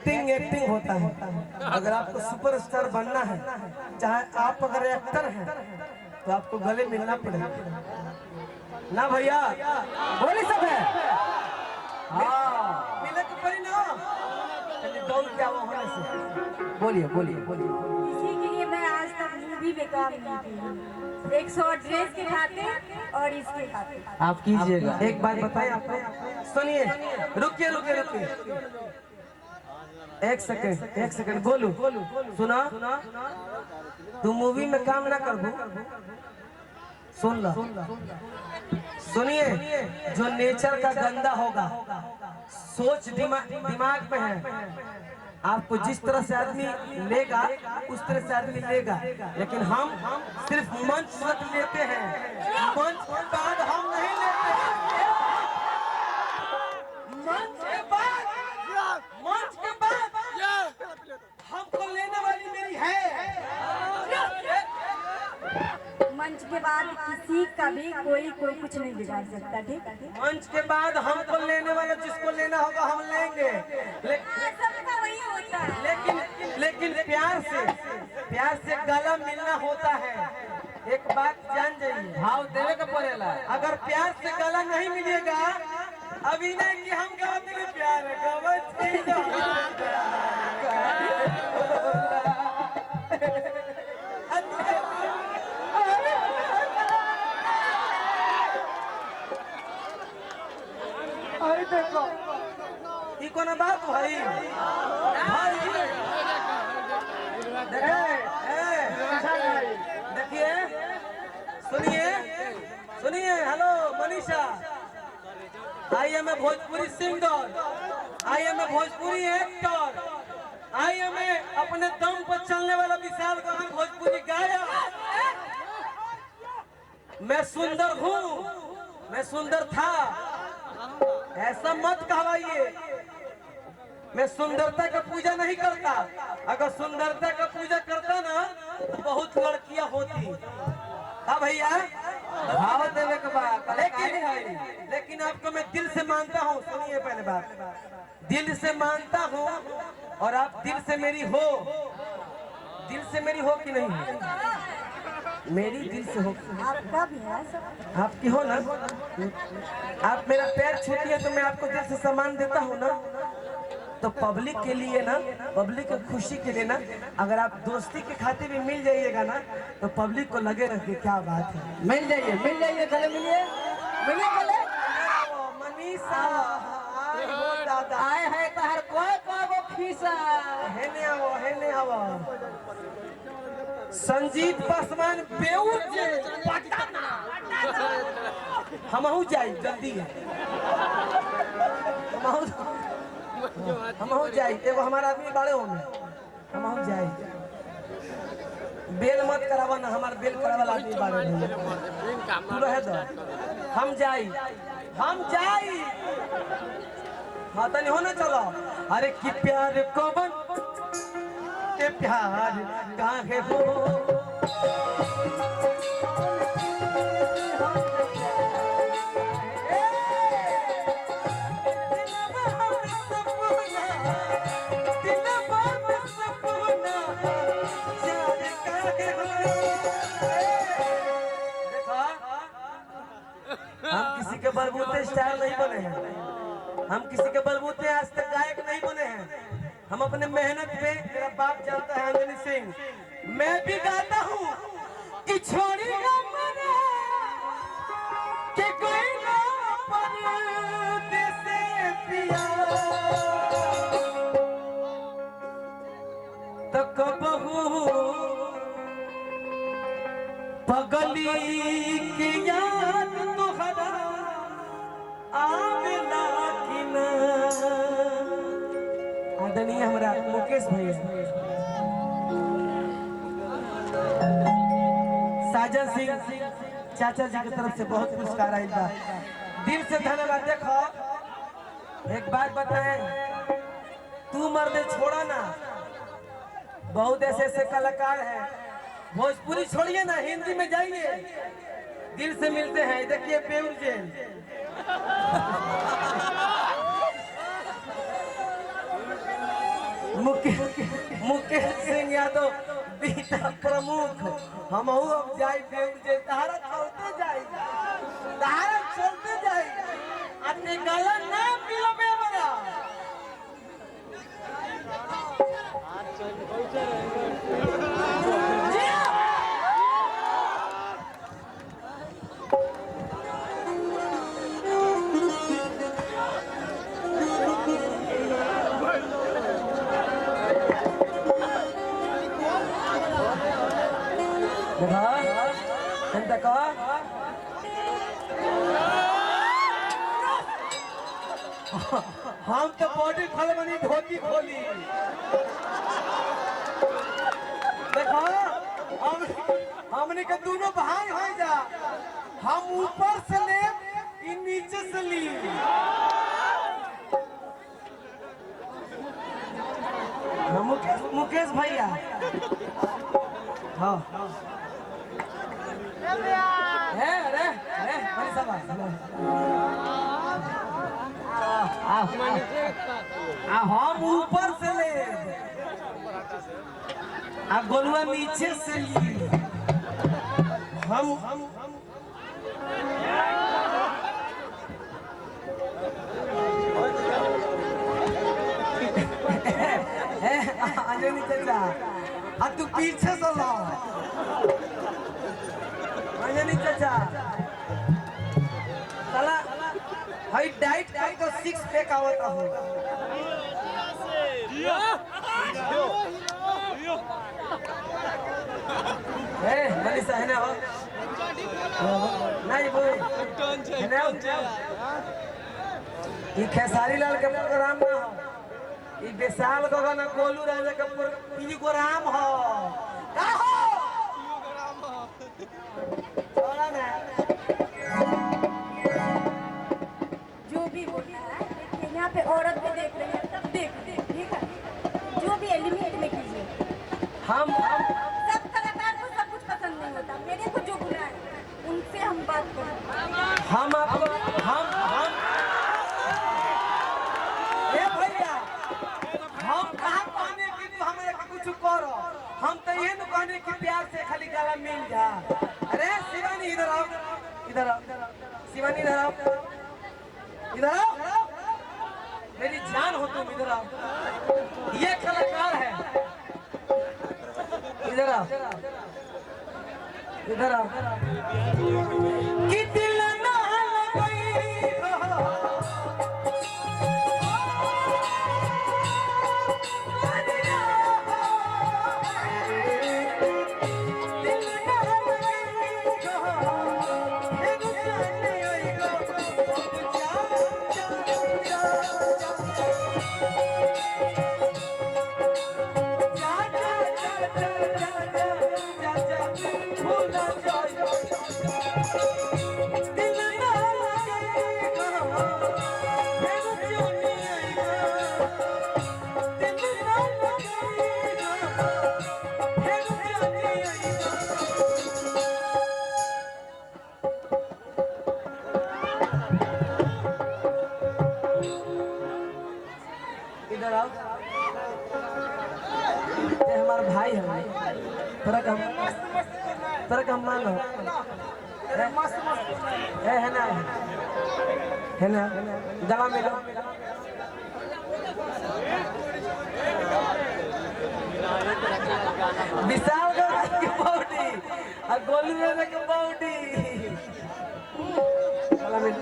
Acting acting होता है। अगर आपको सुपरस्टार बनना है, चाहे आप अगर एक्टर हैं, तो आपको गले मिलना पड़ेगा ना भैया। बोली सब है हाँ, मिले तो पड़ी ना। दौड़ क्या वो होने से बोलिए बोलिए बोलिए। इसी के लिए मैं आज तक मूवी में काम नहीं की, एक शॉर्ट ड्रेस के खातिर और इसके खातिर। आप कीजिएगा। एक बात बताएं आपको, सुनिए, रुकिए रुकिए रुकिए, एक सेकंड बोलू सुना। तू मूवी में काम ना कर दू, सुन ला सुनिए। जो नेचर का गंदा होगा, सोच दिमाग में है, आपको जिस तरह से आदमी लेगा उस तरह से आदमी लेगा। लेकिन हम सिर्फ मंच तक लेते हैं, मंच के बाद हम नहीं लेते हैं। मंच के बाद हमको लेने वाली मेरी है। मंच के बाद किसी का भी कोई कुछ नहीं बिगाड़ सकता, ठीक है। मंच के बाद हमको लेने वाला जिसको लेना होगा हम लेंगे, सबका वही होता है। लेकिन प्यार से गला मिलना होता है। एक बात जान जाइए, भाव देवे का पड़ेगा। अगर प्यार से गला नहीं मिलेगा, अभिनय की हम गाते हैं प्यार देखो ये कौन बात भाई देखिए सुनिए hello Manisha, I am a Bhojpuri singer, I am a Bhojpuri actor, I am a अपने दम पर चलने वाला विशाल गगन भोजपुरी गायक। मैं सुंदर हूँ, मैं सुंदर था, ऐसा मत कहवाइए। मैं सुंदरता का पूजा नहीं करता, अगर सुंदरता का पूजा करता ना तो बहुत लड़कियां होती। हाँ भैया, भाव देवे के बाद लेकिन आपको मैं दिल से मानता हूँ। सुनिए पहले बात, दिल से मानता हूँ और आप दिल से मेरी हो। दिल से मेरी हो कि नहीं? मेरी दिल से हो। आपका भी है, आपकी हो ना। आप मेरा पैर छूती है तो मैं आपको दिल से सम्मान देता हूँ ना। तो पब्लिक के लिए ना, पब्लिक की खुशी के लिए ना, अगर आप दोस्ती के खातिर भी मिल जाइएगा ना तो पब्लिक को लगे रखे क्या बात है। मिल जाइए गले मिलिए गले। मनीषा दादा आए है कहर कोई खीसा हेने आवो संजीत पासवान बेउर जे हमहू जाई जल्दी हमहू जाई। एगो हमारा आदमी बाड़े हो में हमहू जाई। बेल मत करावा ना, हमार बेल करावा आदमी बाड़े तू रहे दो। हम जाई हाँ तनी होना चलो। अरे कि प्यार कौन के प्यार काहे हो, हम किसी के बलबूते स्टार नहीं बने हैं, हम किसी के बलबूते आज तक गायक नहीं बने हैं। हम अपने मेहनत पे, मेरा बाप जानता है अंजनी सिंह, मैं भी गाता हूँ कि छोड़ी ना मरे कि कोई ना परदेस पिया तो कबहू पगली की याद तोहरा आवेला कि ना। आदरणीय हमारा मुकेश भैया, साजन सिंह चाचा जी की तरफ से बहुत पुरस्कार आया था, दिल से धन्यवाद। देखो एक बात बताएं, तू मर्दे छोड़ा ना, बहुत ऐसे कलाकार हैं। भोजपुरी छोड़िए ना, हिंदी में जाइए, दिल से मिलते हैं। देखिए बेउर जेल मुकेश सिंह यादव बीता प्रमुख हम अब जाई जे तारा चलते जाई अपने गला ना मिलबे हमरा ಎಂತ हम तो बॉडी खोलबनी धोती खोली देखो हमने के दोनों भाई हो जा हम ऊपर से ले इ नीचे से ली मुकेश भैया हाँ अरे भाई साहब हम ऊपर से ले गोलुआ नीचे से ली हम अंजनी चाचा तू पीछे से ला अंजनी चाचा साला हाई डाइट का तो 6 पैक आवता हो मनीषा है ना नहीं वो ये खेसारी लाल के प्रोग्राम ना हो ये विशाल को ना गोलू राजा के प्रोग्राम हो का हो छोड़ा ना जो भी बोलना है यहाँ पे औरत को देख रहे हैं तब देख ठीक है जो भी लिमिट में कीजिए हम सब कलाकार को सब कुछ पसंद नहीं होता मेरे को जो बुरा है उनसे हम बात करें हम आपको हम ए भैया हम कहाँ कहने कि तू हमें कुछ करो हम तो ये न कहने कि प्यार से खाली गला मिल जा अरे शिवानी इधर आओ शिवानी इधर आओ मेरी जान हो तुम इधर आओ ये कलाकार है इधर आओ कि दिल ना इधर आओ ये हमारा भाई है थोड़ा कम मान लो है ना गला मिलो विशाल की बॉडी और गोलू की बॉडी गला मिलो